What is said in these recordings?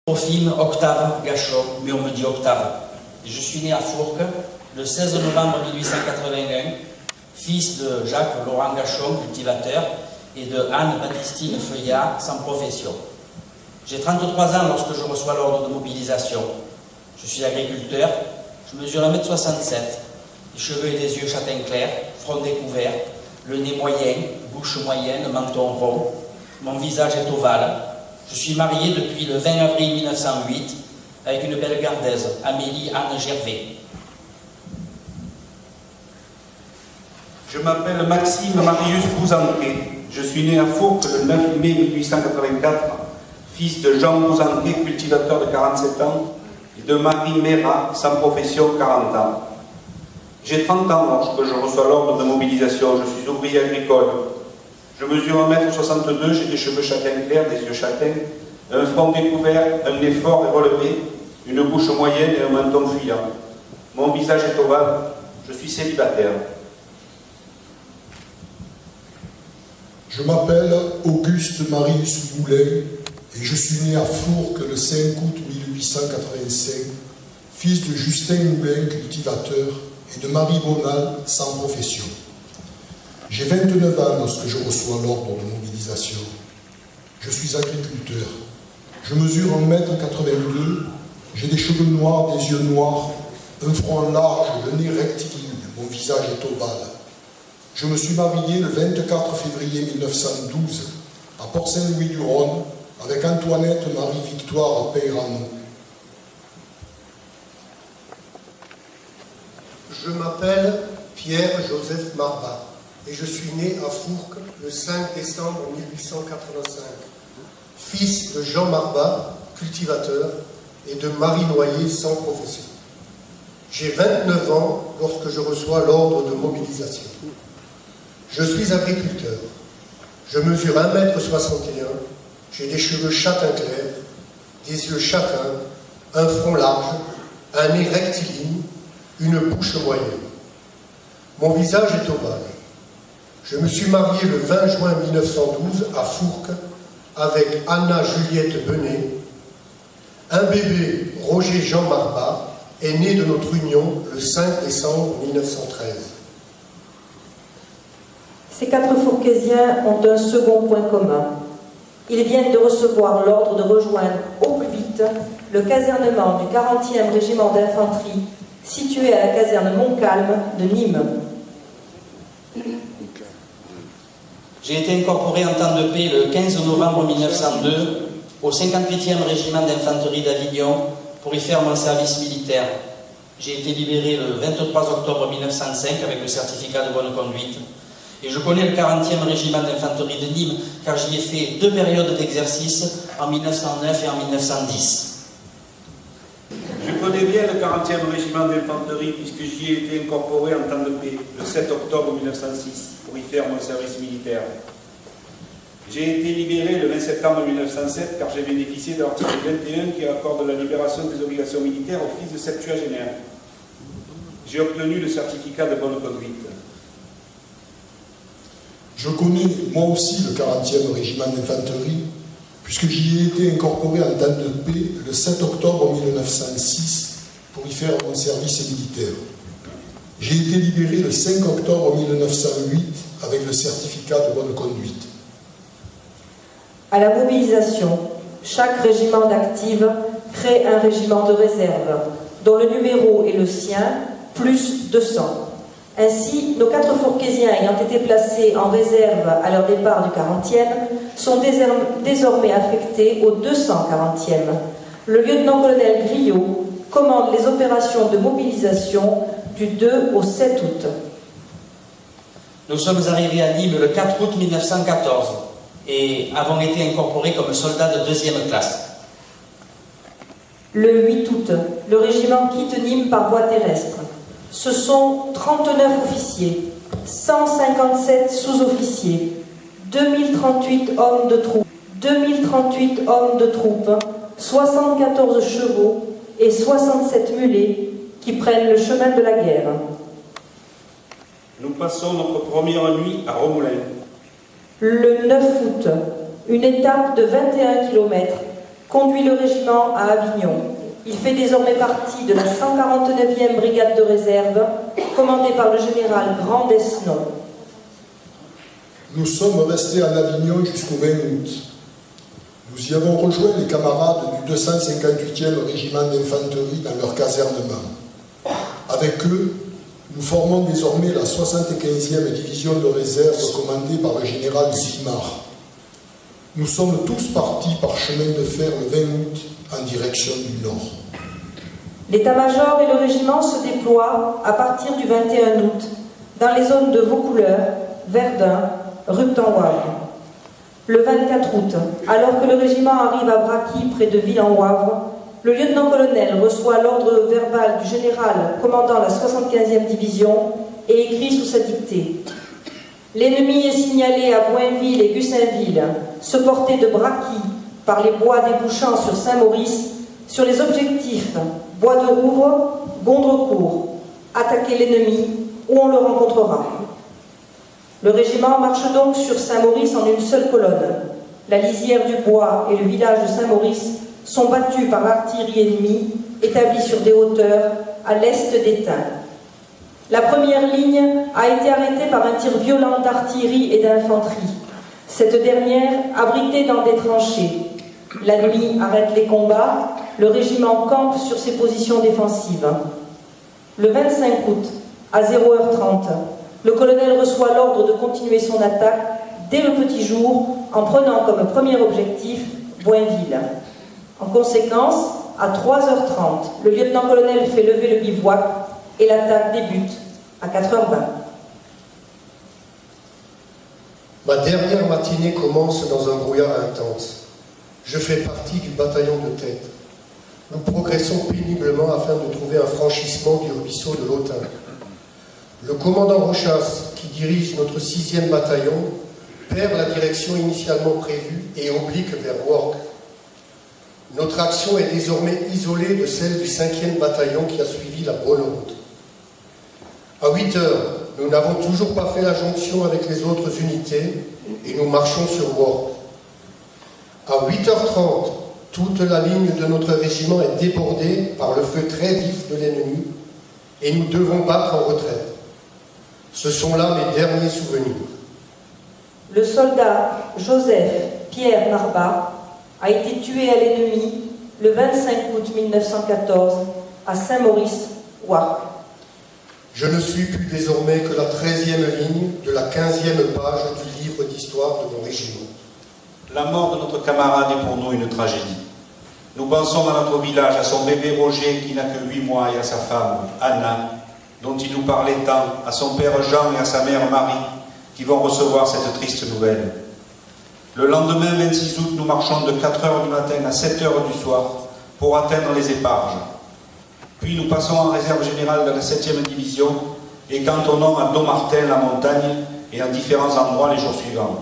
Profime Octave Gachon, mais on me dit Octave. Je suis né à Fourques le 16 novembre 1881, fils de Jacques Laurent Gachon, cultivateur, et de Anne Baptistine Feuillard, sans profession. J'ai 33 ans lorsque je reçois l'ordre de mobilisation. Je suis agriculteur, je mesure 1m67, les cheveux et les yeux châtain clair, front découvert, le nez moyen, bouche moyenne, menton rond. Mon visage est ovale. Je suis marié depuis le 20 avril 1908 avec une belle gardaise, Amélie Anne Gervais. Je m'appelle Maxime Marius Bouzanquet. Je suis né à Fourques le 9 mai 1884, fils de Jean Bouzanquet, cultivateur de 47 ans, et de Marie Mérat, sans profession, 40 ans. J'ai 30 ans lorsque je reçois l'ordre de mobilisation. Je suis ouvrier agricole. Je mesure 1m62, j'ai des cheveux châtain clair, des yeux châtains, un front découvert, un nez fort et relevé, une bouche moyenne et un menton fuyant. Mon visage est ovale, je suis célibataire. Je m'appelle Auguste Marius Moulin et je suis né à Fourques le 5 août 1885, fils de Justin Moulin, cultivateur, et de Marie Bonal, sans profession. J'ai 29 ans lorsque je reçois l'ordre de mobilisation. Je suis agriculteur. Je mesure 1m82, j'ai des cheveux noirs, des yeux noirs, un front large, le nez rectiligne, mon visage est ovale. Je me suis marié le 24 février 1912 à Port-Saint-Louis-du-Rhône avec Antoinette Marie-Victoire Peyrano. Je m'appelle Pierre-Joseph Marbat et je suis né à Fourques le 5 décembre 1885, fils de Jean Marbat, cultivateur, et de Marie Noyer, sans profession. J'ai 29 ans lorsque je reçois l'ordre de mobilisation. Je suis agriculteur. Je mesure 1m61, j'ai des cheveux châtain clair, des yeux châtains, un front large, un nez rectiligne, une bouche moyenne. Mon visage est ovale. Je me suis marié le 20 juin 1912 à Fourques avec Anna Juliette Benet. Un bébé, Roger Jean Marbat, est né de notre union le 5 décembre 1913. Ces 4 Fourquésiens ont un second point commun. Ils viennent de recevoir l'ordre de rejoindre au plus vite le casernement du 40e régiment d'infanterie situé à la caserne Montcalm de Nîmes. J'ai été incorporé en temps de paix le 15 novembre 1902 au 58e régiment d'infanterie d'Avignon pour y faire mon service militaire. J'ai été libéré le 23 octobre 1905 avec le certificat de bonne conduite. Et je connais le 40e régiment d'infanterie de Nîmes car j'y ai fait 2 périodes d'exercice en 1909 et en 1910. Je connais bien le 40e régiment d'infanterie puisque j'y ai été incorporé en temps de paix le 7 octobre 1906 pour y faire mon service militaire. J'ai été libéré le 20 septembre 1907 car j'ai bénéficié de l'article 21 qui accorde la libération des obligations militaires aux fils de septuagénaires. J'ai obtenu le certificat de bonne conduite. Je connais moi aussi le 40e régiment d'infanterie puisque j'y ai été incorporé en temps de paix le 7 octobre 1906 pour y faire mon service militaire. J'ai été libéré le 5 octobre 1908 avec le certificat de bonne conduite. À la mobilisation, chaque régiment d'active crée un régiment de réserve, dont le numéro est le sien, plus 200. Ainsi, nos 4 Fourquésiens ayant été placés en réserve à leur départ du 40e sont désormais affectés au 240e. Le lieutenant-colonel Griot commande les opérations de mobilisation du 2 au 7 août. Nous sommes arrivés à Nîmes le 4 août 1914 et avons été incorporés comme soldats de 2e classe. Le 8 août, le régiment quitte Nîmes par voie terrestre. Ce sont 39 officiers, 157 sous-officiers, 2038 hommes de troupe, 2038 hommes de troupe, 74 chevaux et 67 mulets qui prennent le chemin de la guerre. Nous passons notre première nuit à Romoulin. Le 9 août, une étape de 21 km conduit le régiment à Avignon. Il fait désormais partie de la 149e brigade de réserve, commandée par le général Grand d'Esnon. Nous sommes restés à Avignon jusqu'au 20 août. Nous y avons rejoint les camarades du 258e régiment d'infanterie dans leur casernement. Avec eux, nous formons désormais la 75e division de réserve commandée par le général Simard. Nous sommes tous partis par chemin de fer le 20 août en direction du nord. L'état-major et le régiment se déploient à partir du 21 août dans les zones de Vaucouleurs, Verdun, Ruptan-Wavre. Le 24 août, alors que le régiment arrive à Braquy près de Ville-en-Wavre, le lieutenant-colonel reçoit l'ordre verbal du général commandant la 75e division et écrit sous sa dictée. L'ennemi est signalé à Boinville et Gussainville, se porter de Braquy par les bois débouchant sur Saint-Maurice, sur les objectifs Bois de Rouvre, Gondrecourt. Attaquer l'ennemi où on le rencontrera. Le régiment marche donc sur Saint-Maurice en une seule colonne. La lisière du bois et le village de Saint-Maurice sont battus par l'artillerie ennemie, établie sur des hauteurs à l'est d'Étain. La première ligne a été arrêtée par un tir violent d'artillerie et d'infanterie. Cette dernière, abritée dans des tranchées. La nuit arrête les combats, le régiment campe sur ses positions défensives. Le 25 août, à 0h30, le colonel reçoit l'ordre de continuer son attaque dès le petit jour en prenant comme premier objectif Boinville. En conséquence, à 3h30, le lieutenant-colonel fait lever le bivouac et l'attaque débute à 4h20. Ma dernière matinée commence dans un brouillard intense. Je fais partie du bataillon de tête. Nous progressons péniblement afin de trouver un franchissement du ruisseau de l'Autun. Le commandant Rochas, qui dirige notre 6e bataillon, perd la direction initialement prévue et oblique vers Worques. Notre action est désormais isolée de celle du 5e bataillon qui a suivi la bonne route. À 8 heures, nous n'avons toujours pas fait la jonction avec les autres unités et nous marchons sur Worques. À 8h30, toute la ligne de notre régiment est débordée par le feu très vif de l'ennemi et nous devons battre en retraite. Ce sont là mes derniers souvenirs. Le soldat Joseph Pierre Marbat a été tué à l'ennemi le 25 août 1914 à Saint-Maurice, Warcq. Je ne suis plus désormais que la 13e ligne de la 15e page du livre d'histoire de mon régiment. La mort de notre camarade est pour nous une tragédie. Nous pensons à notre village, à son bébé Roger qui n'a que 8 mois et à sa femme, Anna, dont il nous parlait tant, à son père Jean et à sa mère Marie, qui vont recevoir cette triste nouvelle. Le lendemain 26 août, nous marchons de 4 h du matin à 7 h du soir pour atteindre les Éparges. Puis nous passons en réserve générale de la 7e division et cantonnons à Dommartin, la montagne, et en différents endroits les jours suivants.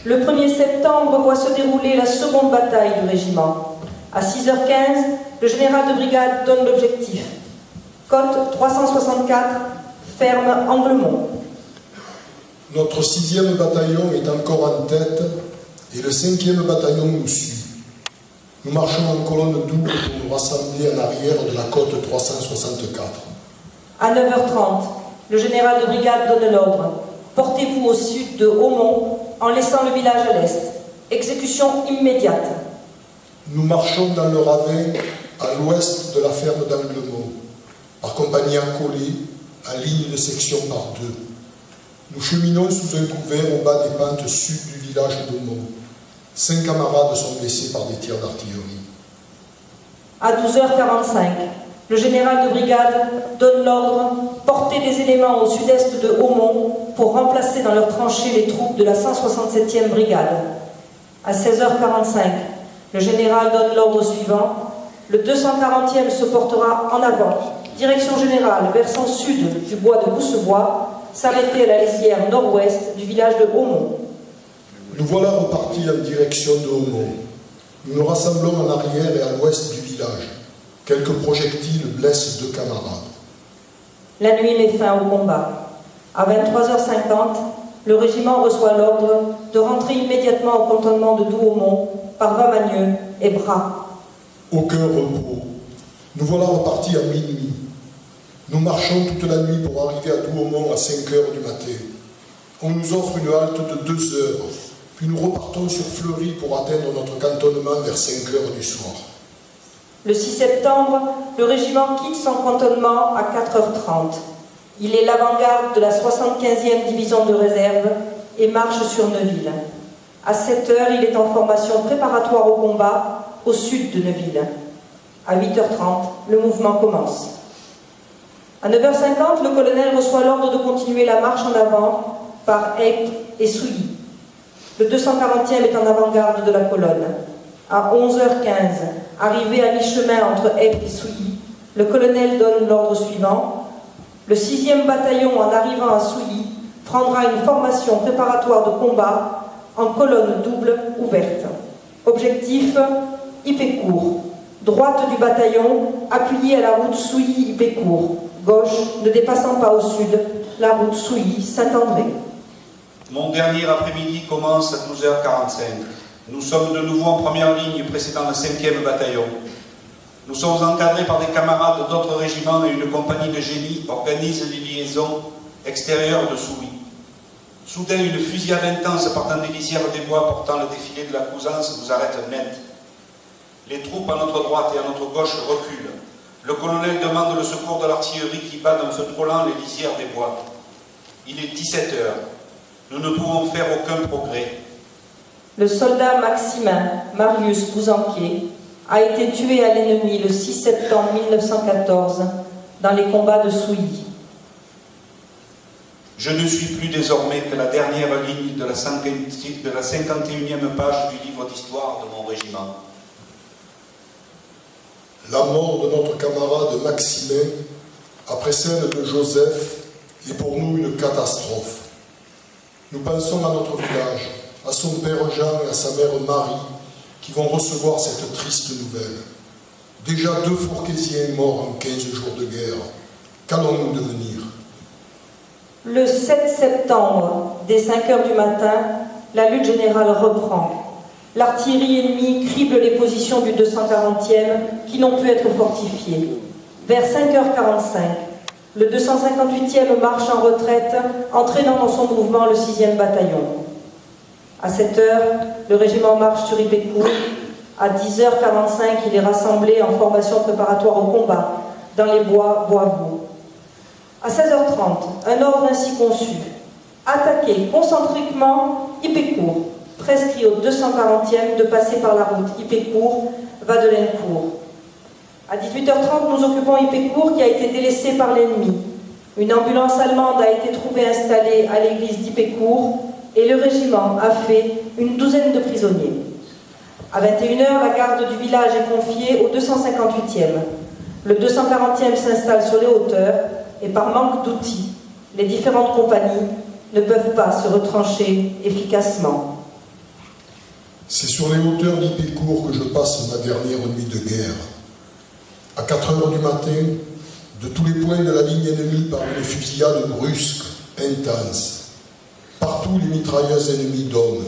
Le 1er septembre voit se dérouler la seconde bataille du régiment. À 6h15, le général de brigade donne l'objectif. Côte 364, ferme Anglemont. Notre 6e bataillon est encore en tête et le 5e bataillon nous suit. Nous marchons en colonne double pour nous rassembler en arrière de la côte 364. À 9h30, le général de brigade donne l'ordre. Portez-vous au sud de Haumont en laissant le village à l'est. Exécution immédiate. Nous marchons dans le ravin à l'ouest de la ferme d'Anglemont, par compagnie accolée, en ligne de section par 2. Nous cheminons sous un couvert au bas des pentes sud du village d'Haumont. 5 camarades sont blessés par des tirs d'artillerie. À 12h45, le général de brigade donne l'ordre « Porter des éléments au sud-est de Haumont pour remplacer dans leurs tranchées les troupes de la 167e brigade. » À 16h45, le général donne l'ordre suivant « Le 240e se portera en avant, direction générale, versant sud du bois de Boussevoie, s'arrêter à la lisière nord-ouest du village de Haumont. » Nous voilà repartis en direction de Haumont. Nous nous rassemblons en arrière et à l'ouest du village. Quelques projectiles blessent 2 camarades. La nuit met fin au combat. À 23h50, le régiment reçoit l'ordre de rentrer immédiatement au cantonnement de Douaumont par Vamagneux et Bras. Aucun repos. Nous voilà repartis à minuit. Nous marchons toute la nuit pour arriver à Douaumont à 5 heures du matin. On nous offre une halte de 2 heures, puis nous repartons sur Fleury pour atteindre notre cantonnement vers 5 heures du soir. Le 6 septembre, le régiment quitte son cantonnement à 4h30. Il est l'avant-garde de la 75e division de réserve et marche sur Neuville. À 7h, il est en formation préparatoire au combat au sud de Neuville. À 8h30, le mouvement commence. À 9h50, le colonel reçoit l'ordre de continuer la marche en avant par Eype et Souilly. Le 240e est en avant-garde de la colonne. À 11h15, arrivé à mi-chemin entre Eype et Souilly, le colonel donne l'ordre suivant. Le 6e bataillon, en arrivant à Souilly, prendra une formation préparatoire de combat en colonne double ouverte. Objectif, Ipécourt. Droite du bataillon, appuyée à la route Souilly-Ipécourt. Gauche, ne dépassant pas au sud, la route Souilly-Saint-André. Mon dernier après-midi commence à 12h45. Nous sommes de nouveau en première ligne précédant le 5e bataillon. Nous sommes encadrés par des camarades d'autres régiments et une compagnie de génie organise les liaisons extérieures de Souilly. Soudain, une fusillade intense partant des lisières des bois portant le défilé de la Cousance nous arrête net. Les troupes à notre droite et à notre gauche reculent. Le colonel demande le secours de l'artillerie qui bat d'un feu trop lent les lisières des bois. Il est 17h. Nous ne pouvons faire aucun progrès. Le soldat Maximin Marius Bouzanquier a été tué à l'ennemi le 6 septembre 1914 dans les combats de Souilly. Je ne suis plus désormais que la dernière ligne de la 51e page du livre d'histoire de mon régiment. La mort de notre camarade Maximin, après celle de Joseph, est pour nous une catastrophe. Nous pensons à notre village, à son père Jean et à sa mère Marie, qui vont recevoir cette triste nouvelle. Déjà 2 Fourquésiens morts en 15 jours de guerre. Qu'allons-nous devenir? Le 7 septembre, dès 5 heures du matin, la lutte générale reprend. L'artillerie ennemie crible les positions du 240e qui n'ont pu être fortifiées. Vers 5h45, le 258e marche en retraite, entraînant dans son mouvement le 6e bataillon. À 7h, le régiment marche sur Ipécourt. À 10h45, il est rassemblé en formation préparatoire au combat, dans les bois Boisvaux. À 16h30, un ordre ainsi conçu. Attaquer concentriquement Ipécourt. Prescrit au 240e de passer par la route Ipécourt-Vadelencourt. À 18h30, nous occupons Ipécourt qui a été délaissé par l'ennemi. Une ambulance allemande a été trouvée installée à l'église d'Ipécourt et le régiment a fait une douzaine de prisonniers. À 21h, la garde du village est confiée au 258e. Le 240e s'installe sur les hauteurs et par manque d'outils, les différentes compagnies ne peuvent pas se retrancher efficacement. C'est sur les hauteurs d'Ipécourt que je passe ma dernière nuit de guerre. À 4 heures du matin, de tous les points de la ligne ennemie par une fusillade brusque, intense. Partout les mitrailleuses ennemies donnent.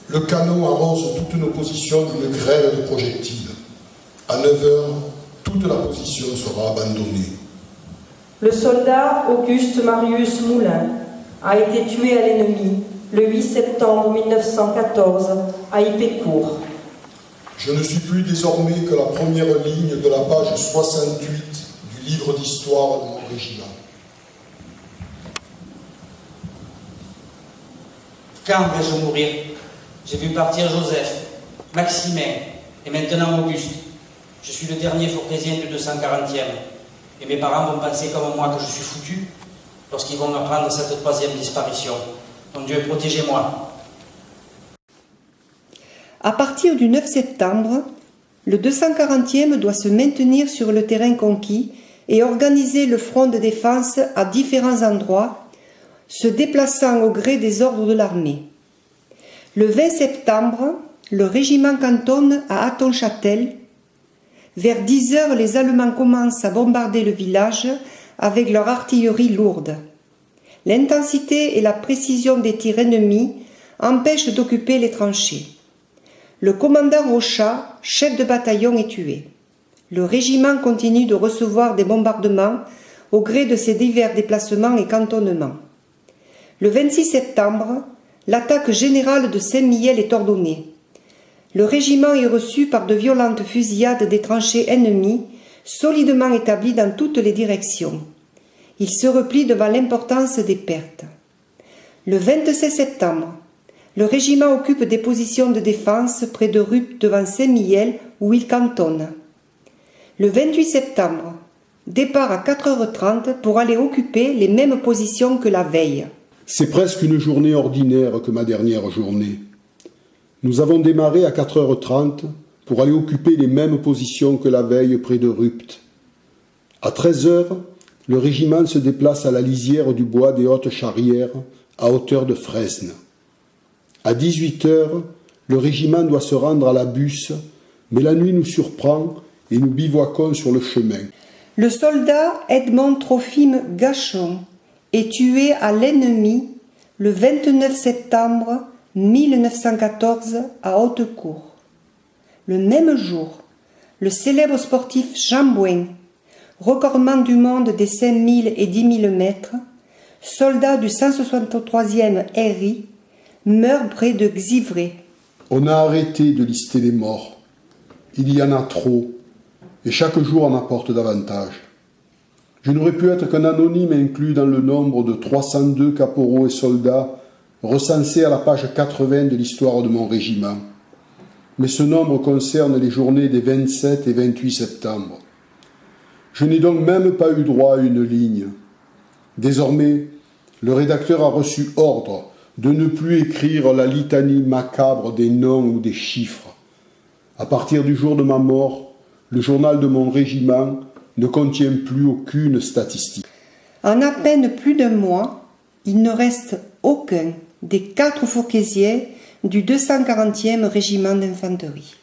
Le canon arrose toutes nos positions d'une grêle de projectiles. À 9 heures, toute la position sera abandonnée. Le soldat Auguste Marius Moulin a été tué à l'ennemi le 8 septembre 1914 à Ipécourt. Je ne suis plus désormais que la première ligne de la page 68 du livre d'histoire de mon régiment. Quand vais-je mourir? J'ai vu partir Joseph, Maximin et maintenant Auguste. Je suis le dernier Fourquésien du 240e. Et mes parents vont penser comme moi que je suis foutu lorsqu'ils vont apprendre cette 3e disparition. Mon Dieu, protégez-moi. À partir du 9 septembre, le 240e doit se maintenir sur le terrain conquis et organiser le front de défense à différents endroits, se déplaçant au gré des ordres de l'armée. Le 20 septembre, le régiment cantonne à Hattonchâtel. Vers 10 heures, les Allemands commencent à bombarder le village avec leur artillerie lourde. L'intensité et la précision des tirs ennemis empêchent d'occuper les tranchées. Le commandant Rochat, chef de bataillon, est tué. Le régiment continue de recevoir des bombardements au gré de ses divers déplacements et cantonnements. Le 26 septembre, l'attaque générale de Saint-Mihiel est ordonnée. Le régiment est reçu par de violentes fusillades des tranchées ennemies, solidement établies dans toutes les directions. Il se replie devant l'importance des pertes. Le 27 septembre, le régiment occupe des positions de défense près de Rupt devant Saint-Mihiel où il cantonne. Le 28 septembre, départ à 4h30 pour aller occuper les mêmes positions que la veille. C'est presque une journée ordinaire que ma dernière journée. Nous avons démarré à 4h30 pour aller occuper les mêmes positions que la veille près de Rupt. À 13h, le régiment se déplace à la lisière du bois des Hautes Charrières, à hauteur de Fresnes. À 18h, le régiment doit se rendre à la Busse, mais la nuit nous surprend et nous bivouaquons sur le chemin. Le soldat Edmond Trophime Gachon est tué à l'ennemi le 29 septembre 1914 à Haute-Cour. Le même jour, le célèbre sportif Jean Bouin, recordman du monde des 5000 et 10 000 mètres, soldat du 163e RI, meurt près de Xivray. On a arrêté de lister les morts. Il y en a trop, et chaque jour en apporte davantage. Je n'aurais pu être qu'un anonyme inclus dans le nombre de 302 caporaux et soldats recensés à la page 80 de l'histoire de mon régiment. Mais ce nombre concerne les journées des 27 et 28 septembre. Je n'ai donc même pas eu droit à une ligne. Désormais, le rédacteur a reçu ordre de ne plus écrire la litanie macabre des noms ou des chiffres. À partir du jour de ma mort, le journal de mon régiment ne contient plus aucune statistique. En à peine plus d'un mois, il ne reste aucun des 4 Fourquésiens du 240e régiment d'infanterie.